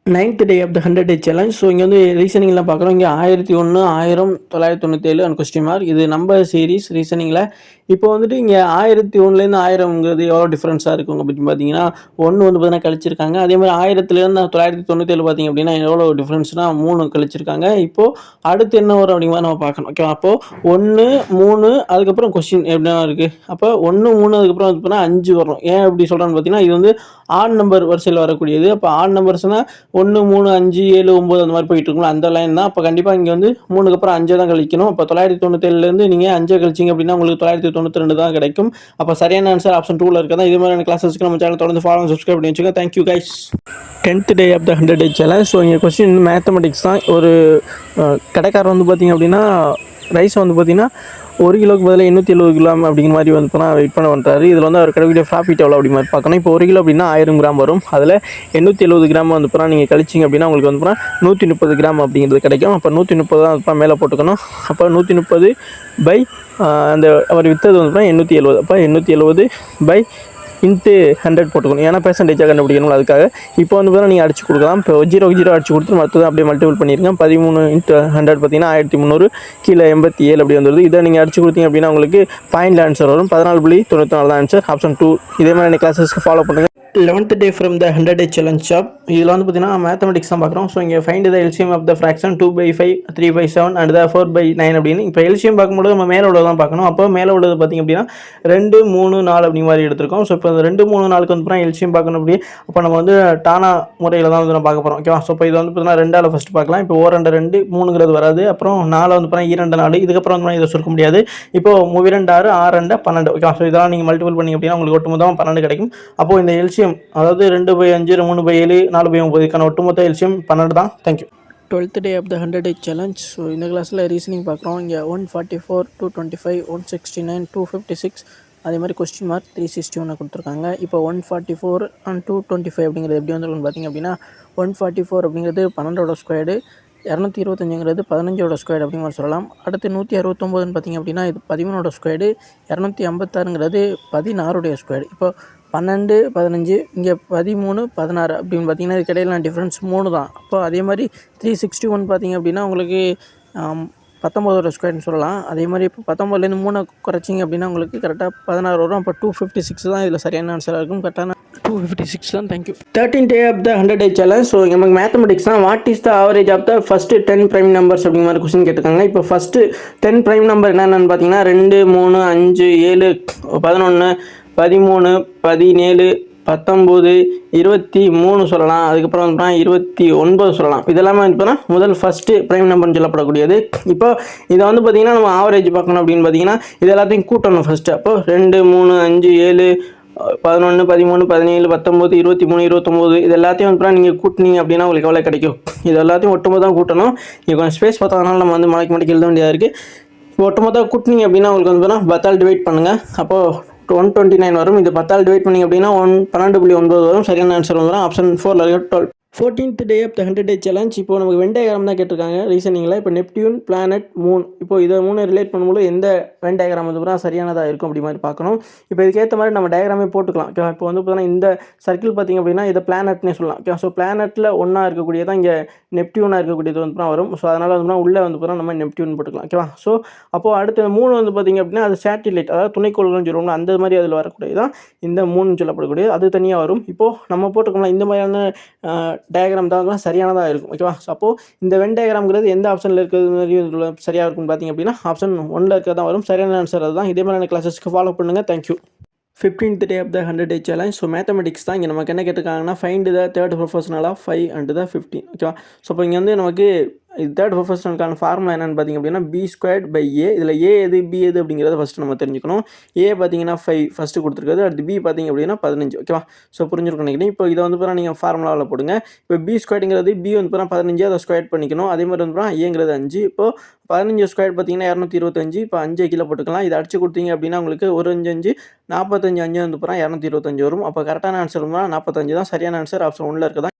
9th day of the 100 day challenge. So இங்கே வந்து ரீசனிங்லாம் பார்க்குறோம். இங்கே 1001, 1000, 997 அண்ட் கொஸ்டின் மார்க். இது நம்பர் சீரிஸ் ரீசனிங்கில். இப்போ வந்துட்டு இங்கே 1001லேருந்து 1000ங்கிறது எவ்வளோ டிஃப்ரென்ஸாக இருக்குங்க அப்படின்னு பார்த்தீங்கன்னா, 1 வந்து பார்த்தீங்கன்னா கழிச்சிருக்காங்க. அதே மாதிரி 1000லேருந்து 997 பார்த்தீங்க அப்படின்னா எவ்வளோ டிஃப்ரென்ஸ்னால் 3 கழிச்சிருக்காங்க. இப்போது அடுத்து என்ன வரும் அப்படிங்கிற நம்ம பார்க்கணும். ஓகே, அப்போது 1, 3 அதுக்கப்புறம் கொஸ்டின் எப்படின்னா இருக்குது. அப்போ 1, 3 அதுக்கப்புறம் வந்து பார்த்தீங்கன்னா 5 வரும். ஏன் அப்படி சொல்கிறேன்னு பார்த்தீங்கன்னா, இது வந்து ஆட் நம்பர் வரிசையில் வரக்கூடியது. அப்போ ஆட் நம்பர்ஸ்னால் 1, 3, 5, 7, 9 அந்த மாதிரி போயிட்டு இருக்கும்ல, அந்த லைன் தான். அப்போ கண்டிப்பாக இங்கே வந்து 3க்கு அப்புறம் 5 தான் கழிக்கணும். அப்போ 997லேருந்து நீங்கள் 5 கழிச்சிங்க அப்படின்னா உங்களுக்கு 992 தான் கிடைக்கும். அப்போ சரியான ஆன்சர் ஆப்ஷன் 2ல் இருக்கதான். இது மாதிரியான கிளாஸஸ்க்கு நம்ம சேனல் தொடர்ந்து ஃபாலோ சப்ஸ்கிரைப் பண்ணி வச்சுக்கோங்க. Thank you guys. 10th day of the 100 day challenge. So இங்கே கொஸ்டின் மேத்தமெட்டிக்ஸ் தான். ஒரு கடைக்காரர் வந்து பார்த்திங்க அப்படின்னா ரைஸ் வந்து பார்த்திங்கன்னா 1 கிலோக்கு பதிலாக 870 கிராம் அப்படிங்கிற மாதிரி வந்து போனால் வெயிட் பண்ண பண்ணுறாரு. இதில் வந்து அவர் கிடைக்கிற ப்ராஃபிட் எவ்வளோ அப்படி மாதிரி பார்க்கணும். இப்போ 1 கிலோ அப்படின்னா 1000 கிராம் வரும். அதில் 870 கிராம் வந்து போனால் நீங்கள் கழிச்சிங்க அப்படின்னா உங்களுக்கு வந்து போனால் 130 கிராம் அப்படிங்கிறது கிடைக்கும். அப்போ 130 தான் வந்து மேலே போட்டுக்கணும். அப்போ 130 பை அந்த அவர் விற்றது வந்து போனால் 870. அப்போ 870 பை இன்ட்டு 100 போட்டுக்கணும். ஏன்னா பெர்சன்டேஜாக கண்டுபிடிக்கணும். அதுக்காக இப்போ வந்து பார்த்தா நீங்கள் அடிச்சு கொடுக்கலாம். இப்போ 0 அடிச்சு கொடுத்து மற்றதான் அப்படியே மல்டிபிள் பண்ணியிருங்க. 13 × 100 பார்த்தீங்கன்னா 1300 கீழே 87 அப்படி வந்துடுது. இதை நீங்கள் அடிச்சு கொடுத்தீங்க அப்படின்னா உங்களுக்கு பாயிண்டில் ஆன்சர் வரும். 14.94 தான் ஆன்சர் ஆப்ஷன் 2. இதே மாதிரி கிளாஸஸ்க்கு ஃபாலோ பண்ணுங்கள். 11th day from the 100 day challenge job. இதில் வந்து பார்த்தீங்கன்னா மேத்தமெட்டிக்ஸ் தான் பார்க்குறோம். ஸோ இங்கே find the LCM of the fraction 2/5, 3/7 and the 4/9 அப்படின்னு. இப்போ எல்சிஎம் பார்க்கும்போது நம்ம மேலே உள்ளது தான் பார்க்கணும். அப்போ மேலே உள்ளது பார்த்திங்க அப்படின்னா 2, 3, 4 அப்படி மாதிரி எடுத்திருக்கோம். ஸோ இப்போ 2, 3, 4க்கு வந்து எல்சிஎம் பார்க்கணும். அப்படி அப்போ நம்ம வந்து டானா முறையில் தான் வந்து நம்ம பார்க்க போகிறோம். ஓகேவா. ஸோ இப்போ இது வந்து பார்த்தீங்கன்னா 2ஆல் ஃபஸ்ட்டு பார்க்கலாம். இப்போ 2 2 3ங்கிறது வராது. அப்புறம் 4 வந்து பார்த்தீங்கன்னா 2 4. இதுக்கப்புறம் வந்து இதை சுருக்க முடியாது. இப்போ 2 6, 6 2 12. ஓகேவா. ஸோ இதெல்லாம் நீங்கள் மல்டிபிள் பண்ணிங்க அப்படின்னா உங்களுக்கு ஒட்டுமொத்தமாக 12 கிடைக்கும். அப்போது இந்த எல்சிஎம் அதாவது 2/5, 3/7, 4/9க்கான ஒட்டுமொத்த எல்சிஎம் 12 தான். Thank you. 12th day of the 100 day challenge. So இந்த கிளாஸில் ரீசனிங் பார்க்குறோம். இங்கே 144, 225, 169, 256 அதே மாதிரி கொஸ்டின் மார்க் 361 கொடுத்துருக்காங்க. இப்போ 144 அண்ட் 225 அப்படிங்கிறது எப்படி வந்துருக்குன்னு பார்த்தீங்க அப்படின்னா 144 அப்படிங்கிறது 12ஓட ஸ்கொயர்டு, 225ங்கிறது 15ஓட ஸ்கொயர்டு அப்படிங்கிற மாதிரி சொல்லலாம். அடுத்து 169ன்னு பார்த்தீங்க அப்படின்னா இது 13ஓட ஸ்கொயர்டு, 256ங்கிறது 16உடைய ஸ்கொயர்டு. இப்போ 12, 15 இங்கே 13, 16 அப்படின்னு பார்த்தீங்கன்னா இதுக்கு இடையில டிஃப்ரென்ஸ் 3 தான். அப்போ அதே மாதிரி 361 பார்த்தீங்க அப்படின்னா உங்களுக்கு 19ஓட ஸ்கொயர்னு சொல்லலாம். அதே மாதிரி இப்போ 19லேருந்து 3 குறைச்சிங்க அப்படின்னா உங்களுக்கு கரெக்டாக 16 வரும். அப்போ 256 தான் இதில் சரியான ஆன்சராக இருக்கும். கரெக்டான 256 தான். Thank you. 13th day of the 100 day challenge. So நமக்கு மேத்தமெட்டிக்ஸ் தான். What is the average of the first 10 prime numbers அப்படிங்கிற மாதிரி கொஸ்டின் கேட்டிருக்காங்க. இப்போ ஃபஸ்ட்டு 10 ப்ரைம் நம்பர் என்னென்னு பார்த்தீங்கன்னா 2, 3, 5, 7, 11, 13, 17, 19, 23 சொல்லலாம். அதுக்கப்புறம் வந்து 29 சொல்லலாம். இதெல்லாமே வந்து முதல் ஃபஸ்ட்டு ப்ரைம் நம்பர்னு சொல்லப்படக்கூடியது. இப்போ இதை வந்து பார்த்திங்கன்னா நம்ம ஆவரேஜ் பார்க்கணும் அப்படின்னு பார்த்தீங்கன்னா இது எல்லாத்தையும் கூட்டணும் ஃபஸ்ட்டு. அப்போ 2, 3, 5, 7, 11, 13, 17, 19, 23, 29 இது எல்லாத்தையும் வந்து நீங்கள் கூட்டினீங்க அப்படின்னா உங்களுக்கு எவ்வளோ கிடைக்கும். இது எல்லாத்தையும் ஒட்டுமொத்தம் கூட்டணும். இங்கே கொஞ்சம் ஸ்பேஸ் பார்த்ததுனால நம்ம வந்து மலைக்கு எழுத வேண்டியதாக இருக்குது. இப்போ ஒட்டுமொத்தம் கூட்டினீங்க அப்படின்னா உங்களுக்கு வந்து 10ஆல் டிவைட் பண்ணுங்கள். அப்போது 129 வரும். இது 10ஆல் டிவைட் பண்ணிங்க அப்படின்னா 12.9 வரும். சரியான ஆன்சர் வந்துடும். ஆப்ஷன் 4ல் 12. 14th day of the 100 day challenge. இப்போ நமக்கு வென் டயக்ராம் தான் கேட்டிருக்காங்க ரீசனிங்கில். இப்போ நெப்டியூன், பிளானட், மூன். இப்போ இதை 3 ரிலேட் பண்ணும்போது எந்த வென் டயக்ராம் வந்து சரியானதாக இருக்கும் அப்படி மாதிரி பார்க்கணும். இப்போ இதுக்கேற்ற மாதிரி நம்ம டயக்ராமே போட்டுக்கலாம். ஓகே. இப்போ வந்து பார்த்தீங்கன்னா இந்த சர்க்கிள் பார்த்திங்க அப்படின்னா இதை பிளானட்னே சொல்லலாம். ஓகே. ஸோ பிளானட்டில் ஒன்றா இருக்கக்கூடியதான் இங்கே நெப்டியூனாக இருக்கக்கூடியது வந்து வரும். ஸோ அதனால் வந்து உள்ளே வந்து பார்த்தா நம்ம நெப்டியூன் போட்டுக்கலாம். ஓகேவா. ஸோ அப்போது அடுத்த 3 வந்து பார்த்திங்க அப்படின்னா அது சேட்டிலைட், அதாவது துணைக்கோள்கள்னு சொல்லுவோம்னா அந்த மாதிரி அதில் வரக்கூடியதான் இந்த 3 சொல்லப்படக்கூடியது. அது தனியாக வரும். இப்போது நம்ம போட்டுக்கலாம் இந்த மாதிரியான டயக்ராம் தான் சரியானதாக இருக்கும். ஓகேவா. ஸோ அப்போது இந்த வென் டயக்ராம்ங்கிறது எந்த ஆப்ஷனில் இருக்கிறது சரியாக இருக்கும்னு பார்த்தீங்க அப்படின்னா ஆப்ஷன் 1ல் இருக்கிறது தான் வரும். சரியான ஆன்சர் அதுதான். இதே மாதிரியான கிளாஸஸ்க்கு ஃபாலோ பண்ணுங்கள். Thank you. 15th day of the 100 day challenge. So mathematics தான். இங்கே நமக்கு என்ன கேட்டிருக்காங்கன்னா find the third proportional of 5 and the 15. ஓகேவா. ஸோ இப்போ இங்கே வந்து நமக்கு தேர்ட் ப்ரொபோஷனலுக்கான ஃபார்முலா என்னென்னு பார்த்தீங்க அப்படின்னா b²/a. இதில் a எது b எது அப்படிங்கிறத ஃபஸ்ட்டு நம்ம தெரிஞ்சுக்கணும். a பார்த்தீங்கன்னா 5 ஃபஸ்ட்டு கொடுத்துருக்காது. அடுத்து b பார்த்தீங்க அப்படின்னா 15. ஓகேவா. ஸோ புரிஞ்சுருக்கணும் நினைக்கிறேன். இப்போ இதை வந்து பார்த்தா நீங்கள் ஃபார்முலாவில் போடுங்க. இப்போ b²ங்கிறது b வந்து பார்த்தா 15 அதை ஸ்கொயர் பண்ணிக்கணும். அதே மாதிரி வந்து பார்த்தா ஏங்கிறது 5. இப்போ 15 ஸ்கொயர் பார்த்தீங்கன்னா 225. இப்போ 5 கீழே போட்டுக்கலாம். இதை அடிச்சு கொடுத்தீங்க அப்படின்னா உங்களுக்கு 1 5 5 45 5 வந்து பார்த்தா 225 வரும். அப்போ கரெக்டான ஆன்சர் 45 தான். சரியான ஆன்சர் ஆப்ஷன் 1ல் இருக்குதான்.